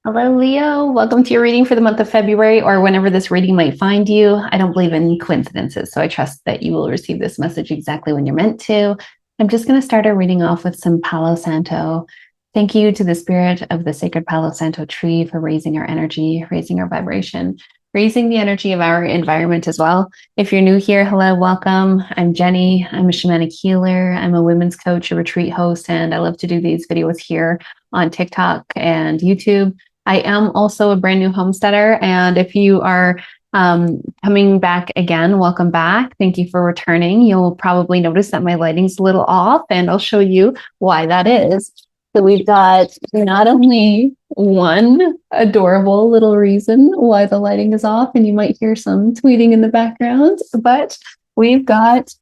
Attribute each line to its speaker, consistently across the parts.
Speaker 1: Hello, Leo. Welcome to your reading for the month of February or whenever this reading might find you. I don't believe in coincidences, so I trust that you will receive this message exactly when you're meant to. I'm just going to start our reading off with some Palo Santo. Thank you to the spirit of the sacred Palo Santo tree for raising our energy, raising our vibration, raising the energy of our environment as well. If you're new here, hello, welcome. I'm Jenny. I'm a shamanic healer. I'm a women's coach, a retreat host, and I love to do these videos here on TikTok and YouTube. I am also a brand new homesteader. And if you are coming back again, welcome back. Thank you for returning. You'll probably notice that my lighting's a little off, and I'll show you why that is. So we've got not only one adorable little reason why the lighting is off, and you might hear some tweeting in the background, but we've got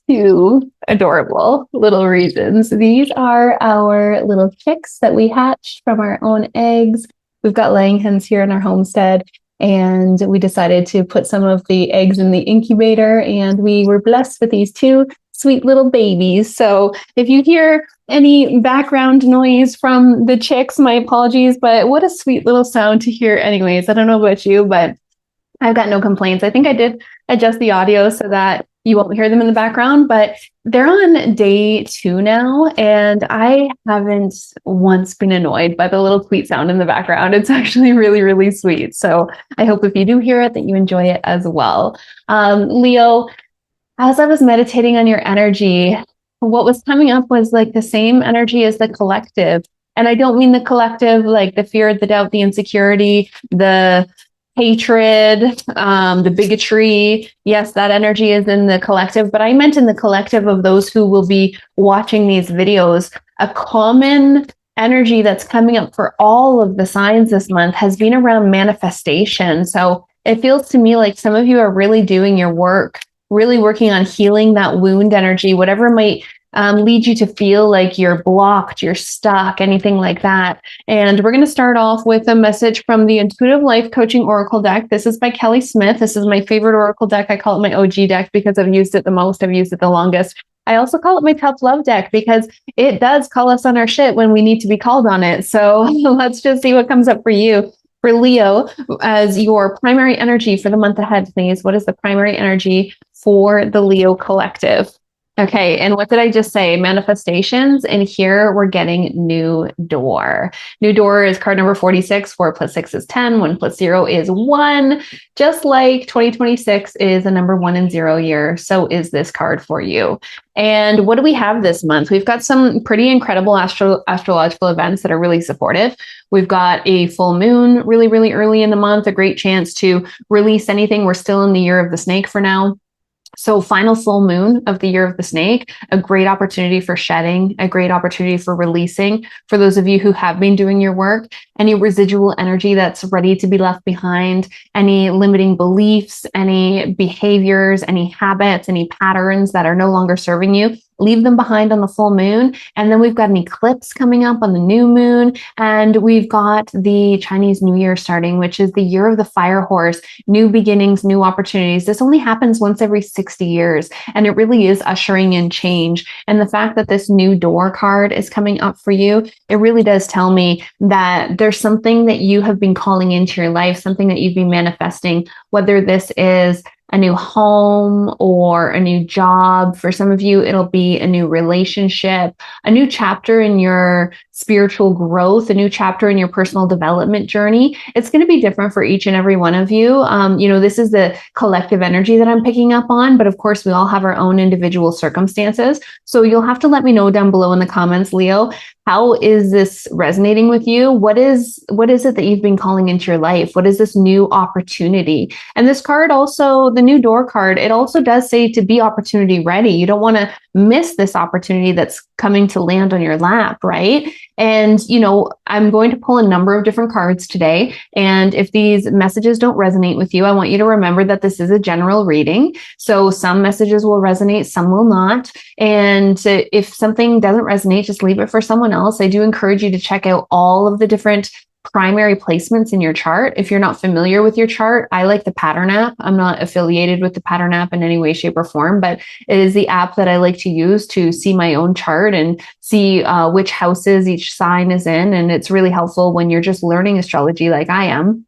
Speaker 1: two adorable little reasons. These are our little chicks that we hatched from our own eggs. We've got laying hens here in our homestead, and we decided to put some of the eggs in the incubator, and we were blessed with these two sweet little babies. So if you hear any background noise from the chicks, my apologies, but what a sweet little sound to hear anyways. I don't know about you, but I've got no complaints. I think I did adjust the audio so that you won't hear them in the background, but they're on day 2 now, and I haven't once been annoyed by the little tweet sound in the background. It's actually really, really sweet. So I hope if you do hear it, that you enjoy it as well. Leo, as I was meditating on your energy, what was coming up was like the same energy as the collective. And I don't mean the collective, like the fear, the doubt, the insecurity, the hatred, the bigotry. Yes, that energy is in the collective, but I meant in the collective of those who will be watching these videos. A common energy that's coming up for all of the signs this month has been around manifestation. So it feels to me like some of you are really doing your work, really working on healing that wound energy, whatever might lead you to feel like you're blocked, you're stuck, anything like that. And we're going to start off with a message from the Intuitive Life Coaching Oracle deck. This is by Kelly Smith. This is my favorite Oracle deck. I call it my OG deck because I've used it the most. I've used it the longest. I also call it my tough love deck because it does call us on our shit when we need to be called on it. So let's just see what comes up for you. For Leo, as your primary energy for the month ahead, please. What is the primary energy for the Leo collective? Okay, and what did I just say? Manifestations, and here we're getting new door. New door is card number 46. 4 plus 6 is 10. 1 plus 0 is 1. Just like 2026 is a number 1 and 0 year, so is this card for you. And what do we have this month? We've got some pretty incredible astrological events that are really supportive. We've got a full moon really, really early in the month, a great chance to release anything. We're still in the year of the snake for now. So final full moon of the year of the snake, a great opportunity for shedding, a great opportunity for releasing. For those of you who have been doing your work, any residual energy that's ready to be left behind, any limiting beliefs, any behaviors, any habits, any patterns that are no longer serving you, leave them behind on the full moon. And then we've got an eclipse coming up on the new moon. And we've got the Chinese New Year starting, which is the year of the fire horse, new beginnings, new opportunities. This only happens once every 60 years. And it really is ushering in change. And the fact that this new door card is coming up for you, it really does tell me that there's something that you have been calling into your life, something that you've been manifesting, whether this is a new home or a new job. For some of you, it'll be a new relationship, a new chapter in your spiritual growth, a new chapter in your personal development journey. It's going to be different for each and every one of you. This is the collective energy that I'm picking up on, but of course, we all have our own individual circumstances. So you'll have to let me know down below in the comments, Leo, how is this resonating with you? What is it that you've been calling into your life? What is this new opportunity? And this card also, the new door card, it also does say to be opportunity ready. You don't want to miss this opportunity that's coming to land on your lap, right? And, I'm going to pull a number of different cards today. And if these messages don't resonate with you, I want you to remember that this is a general reading. So some messages will resonate, some will not. And if something doesn't resonate, just leave it for someone else. I do encourage you to check out all of the different primary placements in your chart. If you're not familiar with your chart, I like the Pattern app. I'm not affiliated with the Pattern app in any way, shape, or form, but it is the app that I like to use to see my own chart and see which houses each sign is in. And it's really helpful when you're just learning astrology like I am.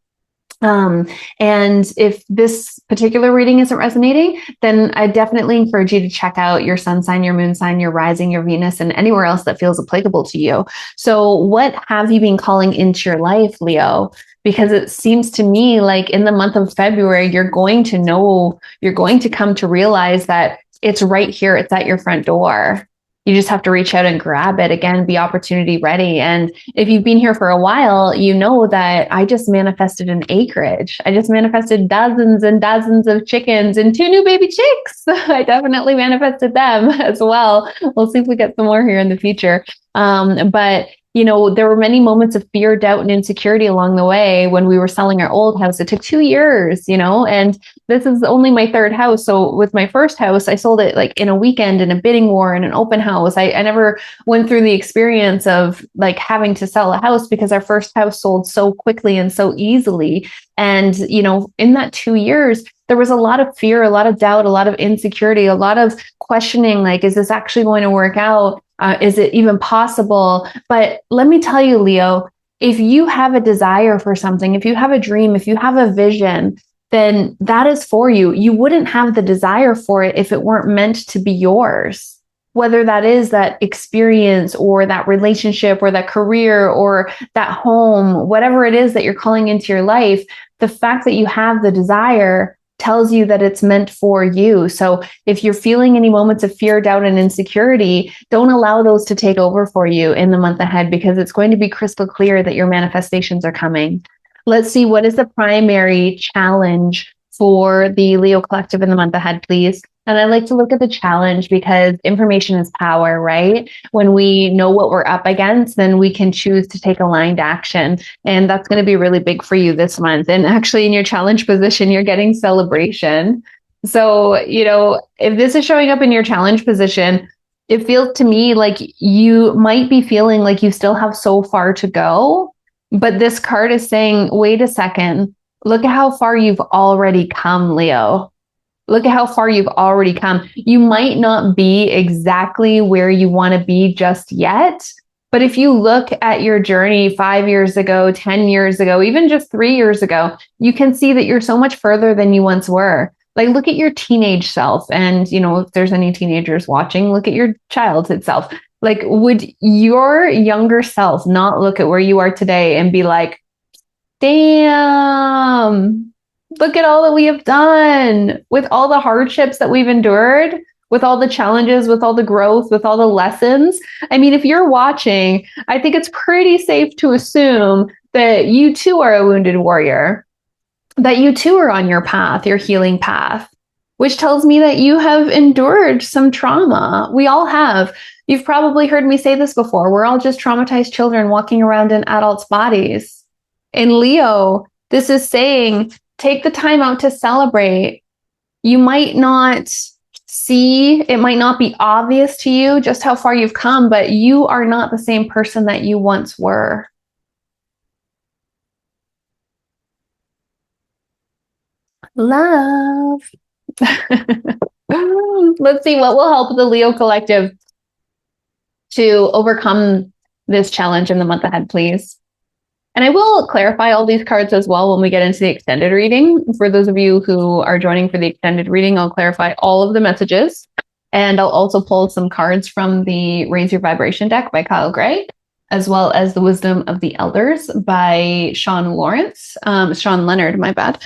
Speaker 1: And if this particular reading isn't resonating, then I definitely encourage you to check out your sun sign, your moon sign, your rising, your Venus, and anywhere else that feels applicable to you. So what have you been calling into your life, Leo? Because it seems to me like in the month of February, you're going to come to realize that it's right here. It's at your front door. You just have to reach out and grab it. Again, be opportunity ready. And if you've been here for a while, you know that I just manifested an acreage. I just manifested dozens and dozens of chickens and 2 new baby chicks. I definitely manifested them as well. We'll see if we get some more here in the future. But you know, there were many moments of fear, doubt, and insecurity along the way when we were selling our old house. It took 2 years, you know, and this is only my 3rd house. So with my first house, I sold it like in a weekend in a bidding war in an open house. I never went through the experience of like having to sell a house because our first house sold so quickly and so easily. And, you know, in that 2 years, there was a lot of fear, a lot of doubt, a lot of insecurity, a lot of questioning, like, is this actually going to work out? Is it even possible? But let me tell you, Leo, if you have a desire for something, if you have a dream, if you have a vision, then that is for you. You wouldn't have the desire for it if it weren't meant to be yours. Whether that is that experience or that relationship or that career or that home, whatever it is that you're calling into your life, the fact that you have the desire tells you that it's meant for you. So if you're feeling any moments of fear, doubt, and insecurity, don't allow those to take over for you in the month ahead, because it's going to be crystal clear that your manifestations are coming. Let's see, what is the primary challenge for the Leo collective in the month ahead, please? And I like to look at the challenge because information is power, right? When we know what we're up against, then we can choose to take aligned action. And that's going to be really big for you this month. And actually in your challenge position, you're getting celebration. So, you know, if this is showing up in your challenge position, it feels to me like you might be feeling like you still have so far to go. But this card is saying, wait a second, look at how far you've already come, Leo. Look at how far you've already come. You might not be exactly where you want to be just yet, but if you look at your journey 5 years ago, 10 years ago, even just 3 years ago, you can see that you're so much further than you once were. Like, look at your teenage self. And, you know, if there's any teenagers watching, look at your childhood self. Like, would your younger self not look at where you are today and be like, damn, look at all that we have done with all the hardships that we've endured, with all the challenges, with all the growth, with all the lessons. I mean, if you're watching, I think it's pretty safe to assume that you too are a wounded warrior, that you too are on your path, your healing path, which tells me that you have endured some trauma. We all have. You've probably heard me say this before. We're all just traumatized children walking around in adults' bodies. In Leo, this is saying, take the time out to celebrate. You might not see, it might not be obvious to you just how far you've come, but you are not the same person that you once were. Love. Let's see what will help the Leo collective to overcome this challenge in the month ahead, please. And I will clarify all these cards as well when we get into the extended reading. For those of you who are joining for the extended reading, I'll clarify all of the messages. And I'll also pull some cards from the Raise Your Vibration deck by Kyle Gray, as well as the Wisdom of the Elders by Sean Leonard, my bad.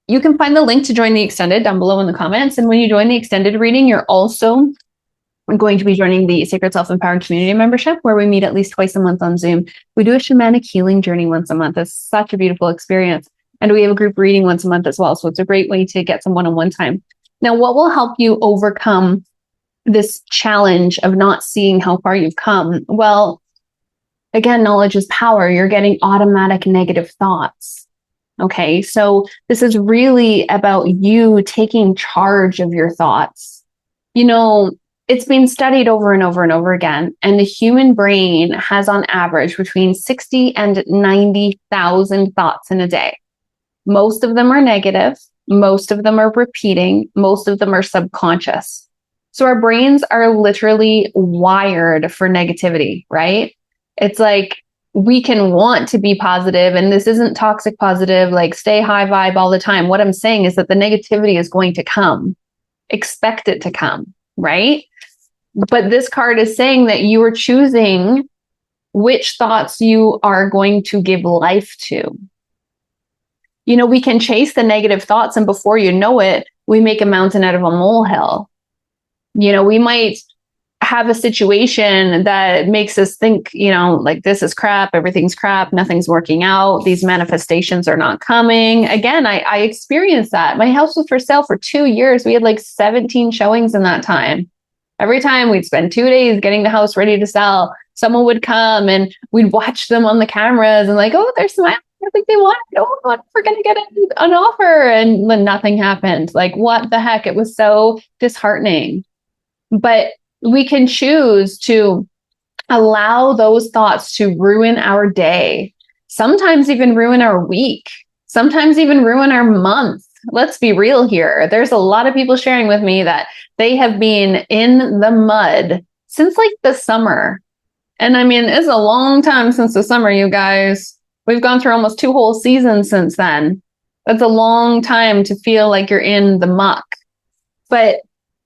Speaker 1: You can find the link to join the extended down below in the comments. And when you join the extended reading, you're also going to be joining the Sacred Self-Empowered Community membership, where we meet at least twice a month on Zoom. We do a shamanic healing journey once a month. It's such a beautiful experience. And we have a group reading once a month as well. So it's a great way to get some one-on-one time. Now, what will help you overcome this challenge of not seeing how far you've come? Well, again, knowledge is power. You're getting automatic negative thoughts. Okay, so this is really about you taking charge of your thoughts. You know, It's been studied over and over and over again. And the human brain has on average between 60 and 90,000 thoughts in a day. Most of them are negative. Most of them are repeating. Most of them are subconscious. So our brains are literally wired for negativity, right? It's like we can want to be positive, and this isn't toxic positive, like stay high vibe all the time. What I'm saying is that the negativity is going to come. Expect it to come, right? But this card is saying that you are choosing which thoughts you are going to give life to. You know, we can chase the negative thoughts, and before you know it, we make a mountain out of a molehill. You know, we might have a situation that makes us think, you know, like this is crap, everything's crap, nothing's working out, these manifestations are not coming. Again, I experienced that. My house was for sale for 2 years. We had like 17 showings in that time. Every time we'd spend 2 days getting the house ready to sell, someone would come and we'd watch them on the cameras and like, oh, they're smiling. I think they want it. Oh, we're going to get an offer. And then nothing happened. Like, what the heck? It was so disheartening. But we can choose to allow those thoughts to ruin our day, sometimes even ruin our week, sometimes even ruin our month. Let's be real here. There's a lot of people sharing with me that they have been in the mud since like the summer. And I mean, it's a long time since the summer, you guys. We've gone through almost 2 whole seasons since then. That's a long time to feel like you're in the muck. But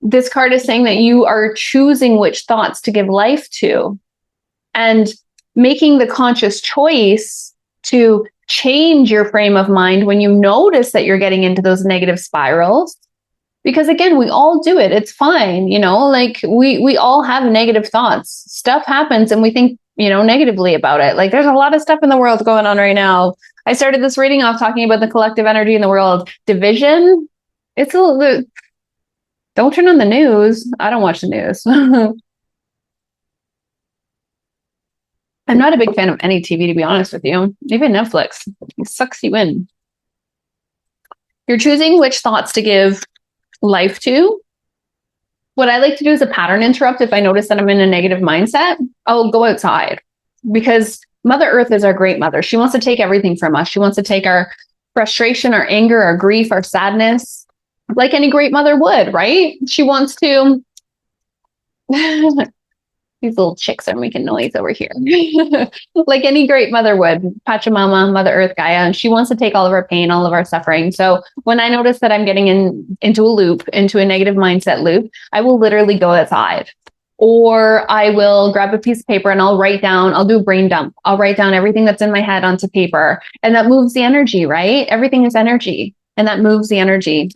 Speaker 1: this card is saying that you are choosing which thoughts to give life to and making the conscious choice to change your frame of mind when you notice that you're getting into those negative spirals. Because again, we all do it. It's fine. You know, like we all have negative thoughts. Stuff happens and we think, you know, negatively about it. Like there's a lot of stuff in the world going on right now. I started this reading off talking about the collective energy in the world. Division. It's a little, don't turn on the news. I don't watch the news. I'm not a big fan of any TV, to be honest with you. Even Netflix. It sucks you in. You're choosing which thoughts to give life to. What I like to do is a pattern interrupt. If I notice that I'm in a negative mindset, I'll go outside because Mother Earth is our great mother. She wants to take everything from us. She wants to take our frustration, our anger, our grief, our sadness, like any great mother would, right? She wants to. These little chicks are making noise over here. Like any great mother would, Pachamama, Mother Earth, Gaia, and she wants to take all of our pain, all of our suffering. So when I notice that I'm getting into a loop, into a negative mindset loop, I will literally go outside. Or I will grab a piece of paper and I'll do a brain dump. I'll write down everything that's in my head onto paper. And that moves the energy, right? Everything is energy. And that moves the energy.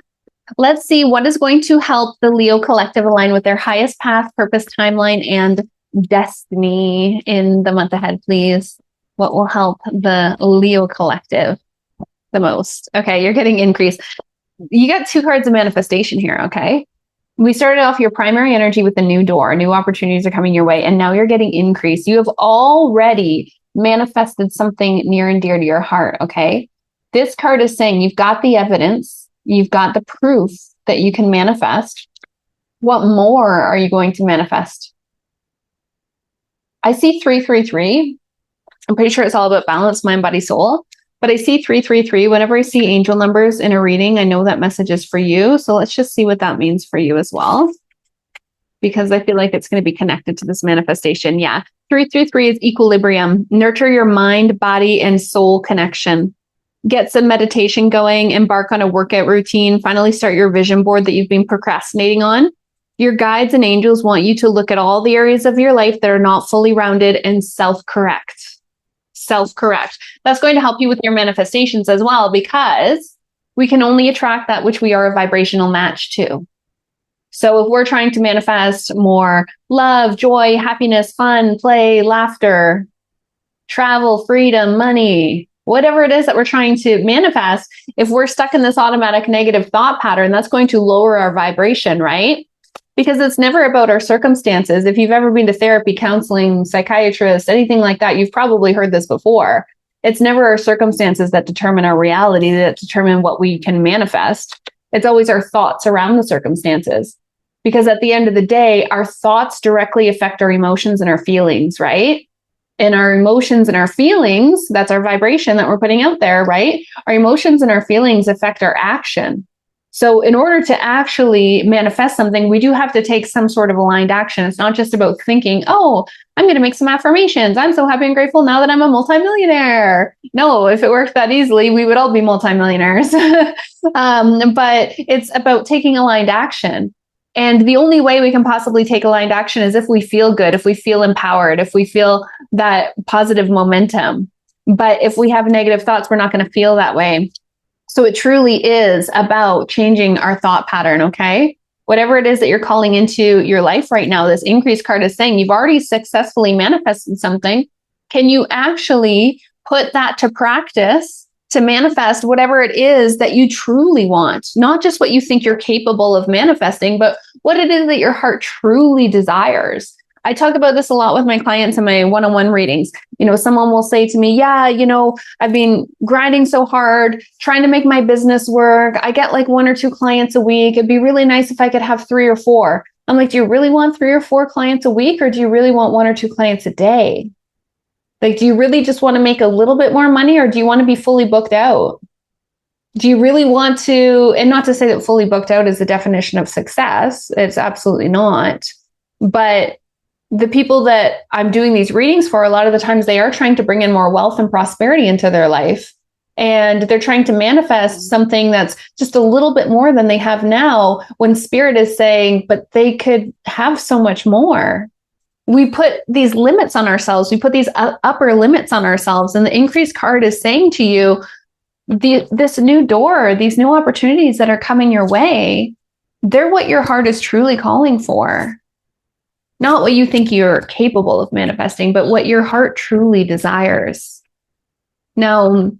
Speaker 1: Let's see what is going to help the Leo collective align with their highest path, purpose, timeline, and destiny in the month ahead, please. What will help the Leo collective the most? Okay, you're getting increase. You got 2 cards of manifestation here, okay? We started off your primary energy with the new door. New opportunities are coming your way, and now you're getting increase. You have already manifested something near and dear to your heart, okay? This card is saying you've got the evidence, you've got the proof that you can manifest. What more are you going to manifest? I see 333. I'm pretty sure it's all about balance, mind, body, soul. But I see 333. Whenever I see angel numbers in a reading, I know that message is for you. So let's just see what that means for you as well. Because I feel like it's going to be connected to this manifestation. Yeah. 333 is equilibrium. Nurture your mind, body, and soul connection. Get some meditation going. Embark on a workout routine. Finally start your vision board that you've been procrastinating on. Your guides and angels want you to look at all the areas of your life that are not fully rounded and self-correct. Self-correct. That's going to help you with your manifestations as well, because we can only attract that which we are a vibrational match to. So if we're trying to manifest more love, joy, happiness, fun, play, laughter, travel, freedom, money, whatever it is that we're trying to manifest, if we're stuck in this automatic negative thought pattern, that's going to lower our vibration, right? Because it's never about our circumstances. If you've ever been to therapy, counseling, psychiatrist, anything like that, you've probably heard this before. It's never our circumstances that determine our reality, that determine what we can manifest. It's always our thoughts around the circumstances. because at the end of the day, our thoughts directly affect our emotions and our feelings, right? And our emotions and our feelings, that's our vibration that we're putting out there, right? Our emotions and our feelings affect our action. So in order to actually manifest something, we do have to take some sort of aligned action. It's not just about thinking, oh, I'm going to make some affirmations. I'm so happy and grateful now that I'm a multimillionaire. No, if it worked that easily, we would all be multimillionaires. But it's about taking aligned action. And the only way we can possibly take aligned action is if we feel good, if we feel empowered, if we feel that positive momentum. But if we have negative thoughts, we're not going to feel that way. So it truly is about changing our thought pattern, okay? Whatever it is that you're calling into your life right now, this increase card is saying you've already successfully manifested something. Can you actually put that to practice to manifest whatever it is that you truly want? Not just what you think you're capable of manifesting, but what it is that your heart truly desires. I talk about this a lot with my clients in my one-on-one readings. Someone will say to me, yeah, I've been grinding so hard, trying to make my business work. I get like 1 or 2 clients a week. It'd be really nice if I could have 3 or 4. I'm like, do you really want 3 or 4 clients a week? Or do you really want 1 or 2 clients a day? Like, do you really just want to make a little bit more money, or do you want to be fully booked out? Do you really want to, and not to say that fully booked out is the definition of success. It's absolutely not. But the people that I'm doing these readings for, a lot of the times they are trying to bring in more wealth and prosperity into their life. And they're trying to manifest something that's just a little bit more than they have now, when spirit is saying, but they could have so much more. We put these limits on ourselves. We put these upper limits on ourselves. And the increase card is saying to you, this new door, these new opportunities that are coming your way, they're what your heart is truly calling for. Not what you think you're capable of manifesting, but what your heart truly desires. Now,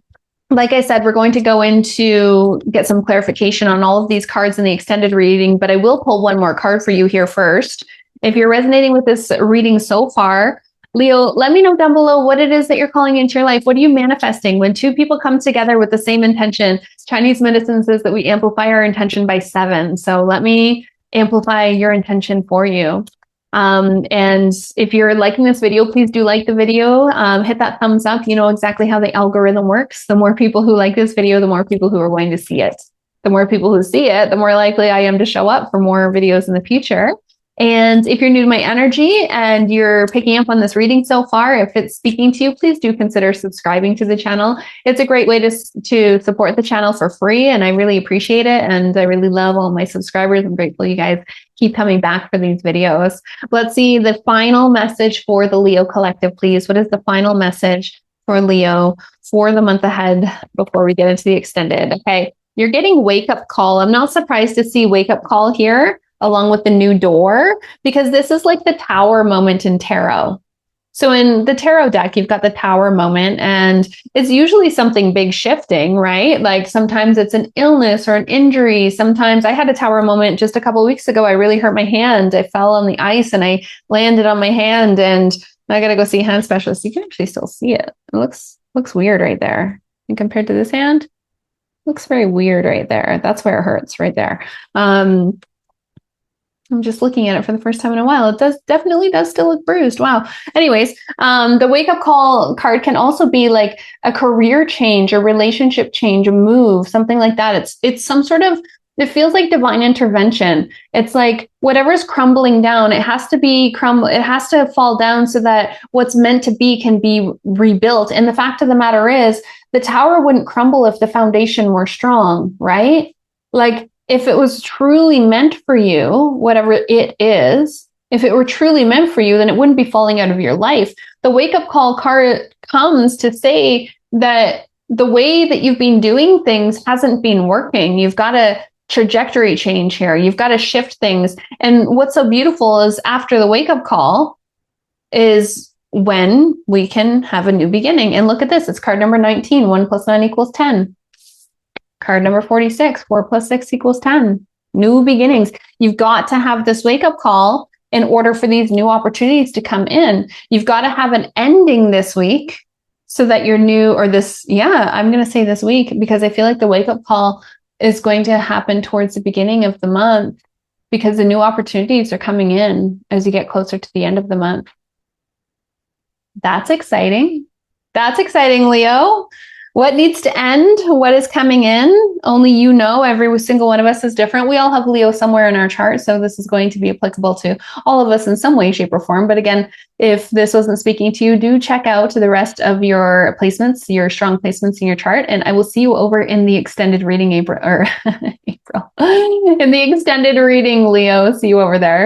Speaker 1: like I said, we're going to go into get some clarification on all of these cards in the extended reading, but I will pull one more card for you here first. If you're resonating with this reading so far, Leo, let me know down below what it is that you're calling into your life. What are you manifesting? When 2 people come together with the same intention, Chinese medicine says that we amplify our intention by 7. So let me amplify your intention for you. And if you're liking this video, please do like the video, hit that thumbs up. You know exactly how the algorithm works. The more people who like this video, the more people who are going to see it. The more people who see it, the more likely I am to show up for more videos in the future. And if you're new to my energy and you're picking up on this reading so far, if it's speaking to you, please do consider subscribing to the channel. It's a great way to support the channel for free, and I really appreciate it. And I really love all my subscribers. I'm grateful you guys keep coming back for these videos. Let's see the final message for the Leo Collective, please. What is the final message for Leo for the month ahead before we get into the extended? Okay, you're getting wake up call. I'm not surprised to see wake up call here, along with the new door, because this is like the tower moment in tarot. So in the tarot deck, you've got the tower moment, and it's usually something big shifting, right? Like sometimes it's an illness or an injury. Sometimes I had a tower moment just a couple of weeks ago. I really hurt my hand. I fell on the ice and I landed on my hand, and I got to go see a hand specialist. You can actually still see it. It looks weird right there. And compared to this hand, looks very weird right there. That's where it hurts right there. I'm just looking at it for the first time in a while. It definitely does still look bruised. Wow. Anyways, the wake up call card can also be like a career change, a relationship change, a move, something like that. It's some sort of, it feels like divine intervention. It's like whatever's crumbling down, it has to it has to fall down so that what's meant to be can be rebuilt. And the fact of the matter is, the tower wouldn't crumble if the foundation were strong, right? Like, if it was truly meant for you, whatever it is, if it were truly meant for you, then it wouldn't be falling out of your life. The wake-up call card comes to say that the way that you've been doing things hasn't been working. You've got a trajectory change here. You've got to shift things. And what's so beautiful is after the wake-up call is when we can have a new beginning. And look at this. It's card number 19. 1 + 9 = 10. Card number 46, 4 + 6 = 10. New beginnings. You've got to have this wake-up call in order for these new opportunities to come in. You've got to have an ending this week so that you're new, or this, I'm going to say this week, because I feel like the wake-up call is going to happen towards the beginning of the month. because the new opportunities are coming in as you get closer to the end of the month. That's exciting. That's exciting, Leo. What needs to end? What is coming in? Only you know. Every single one of us is different. We all have Leo somewhere in our chart, so this is going to be applicable to all of us in some way, shape, or form. But again, if this wasn't speaking to you, do check out the rest of your placements, your strong placements in your chart, and I will see you over in the extended reading, April, in the extended reading, Leo. See you over there.